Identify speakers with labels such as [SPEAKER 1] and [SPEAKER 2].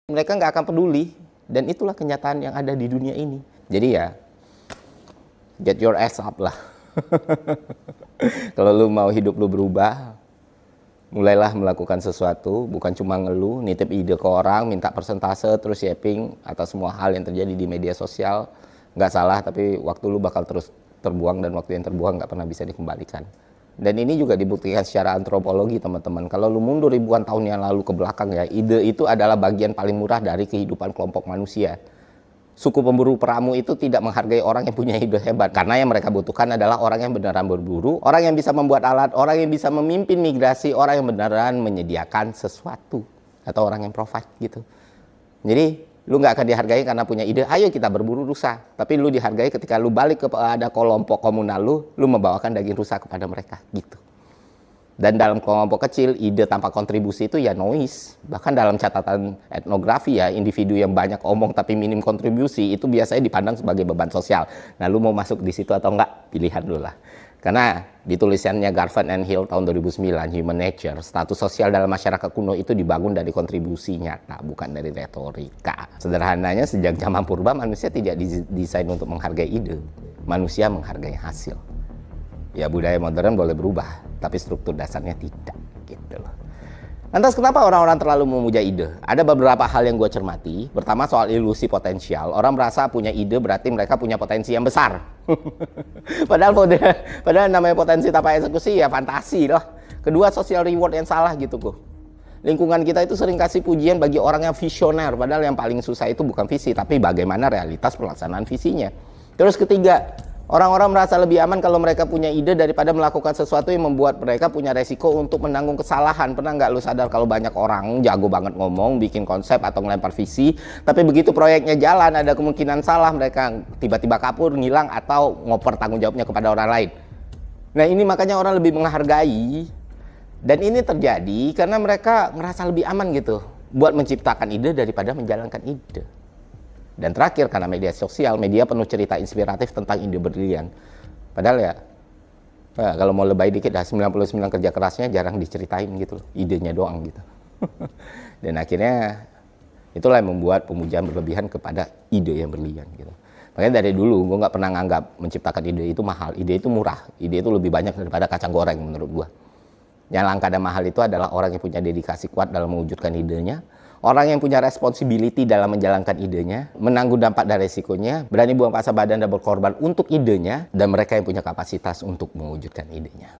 [SPEAKER 1] Mereka nggak akan peduli, dan itulah kenyataan yang ada di dunia ini. Jadi ya, get your ass up lah. Kalau lu mau hidup lu berubah, mulailah melakukan sesuatu, bukan cuma ngeluh, nitip ide ke orang, minta persentase, terus shaping atas semua hal yang terjadi di media sosial. Nggak salah, tapi waktu lu bakal terus terbuang, dan waktu yang terbuang nggak pernah bisa dikembalikan. Dan ini juga dibuktikan secara antropologi, teman-teman. Kalau lu mundur ribuan tahun yang lalu ke belakang ya, ide itu adalah bagian paling murah dari kehidupan kelompok manusia. Suku pemburu peramu itu tidak menghargai orang yang punya ide hebat, karena yang mereka butuhkan adalah orang yang beneran berburu, orang yang bisa membuat alat, orang yang bisa memimpin migrasi, orang yang beneran menyediakan sesuatu, atau orang yang provide gitu. Jadi lu nggak akan dihargai karena punya ide, ayo kita berburu rusa. Tapi lu dihargai ketika lu balik kepada kelompok komunal lu membawakan daging rusa kepada mereka gitu. Dan dalam kelompok kecil, ide tanpa kontribusi itu ya noise. Bahkan dalam catatan etnografi ya, individu yang banyak omong tapi minim kontribusi itu biasanya dipandang sebagai beban sosial. Nah, lu mau masuk di situ atau enggak? Pilihan lu lah. Karena di tulisannya Garvan and Hill tahun 2009, Human Nature, status sosial dalam masyarakat kuno itu dibangun dari kontribusi nyata, bukan dari retorika. Sederhananya, sejak zaman purba manusia tidak didesain untuk menghargai ide. Manusia menghargai hasil. Ya, budaya modern boleh berubah, tapi struktur dasarnya tidak, gitu loh. Lantas kenapa orang-orang terlalu memuja ide? Ada beberapa hal yang gue cermati. Pertama, soal ilusi potensial. Orang merasa punya ide berarti mereka punya potensi yang besar. padahal namanya potensi tanpa eksekusi ya fantasi loh. Kedua, social reward yang salah gitu kok. Lingkungan kita itu sering kasih pujian bagi orang yang visioner, padahal yang paling susah itu bukan visi, tapi bagaimana realitas pelaksanaan visinya. Terus ketiga, orang-orang merasa lebih aman kalau mereka punya ide daripada melakukan sesuatu yang membuat mereka punya resiko untuk menanggung kesalahan. Pernah nggak lu sadar kalau banyak orang jago banget ngomong, bikin konsep atau ngelempar visi, tapi begitu proyeknya jalan ada kemungkinan salah, mereka tiba-tiba kabur, ngilang, atau ngoper tanggung jawabnya kepada orang lain. Nah, ini makanya orang lebih menghargai, dan ini terjadi karena mereka merasa lebih aman gitu buat menciptakan ide daripada menjalankan ide. Dan terakhir, karena media sosial, media penuh cerita inspiratif tentang ide brilian. Padahal ya, kalau mau lebay dikit, 99 kerja kerasnya jarang diceritain gitu loh, idenya doang gitu. Dan akhirnya, itulah yang membuat pemujaan berlebihan kepada ide yang brilian gitu. Makanya dari dulu, gue nggak pernah nganggap menciptakan ide itu mahal, ide itu murah, ide itu lebih banyak daripada kacang goreng menurut gue. Yang langka dan mahal itu adalah orang yang punya dedikasi kuat dalam mewujudkan idenya, orang yang punya responsibility dalam menjalankan idenya, menanggung dampak dan resikonya, berani buang pasar badan dan berkorban untuk idenya, dan mereka yang punya kapasitas untuk mewujudkan idenya.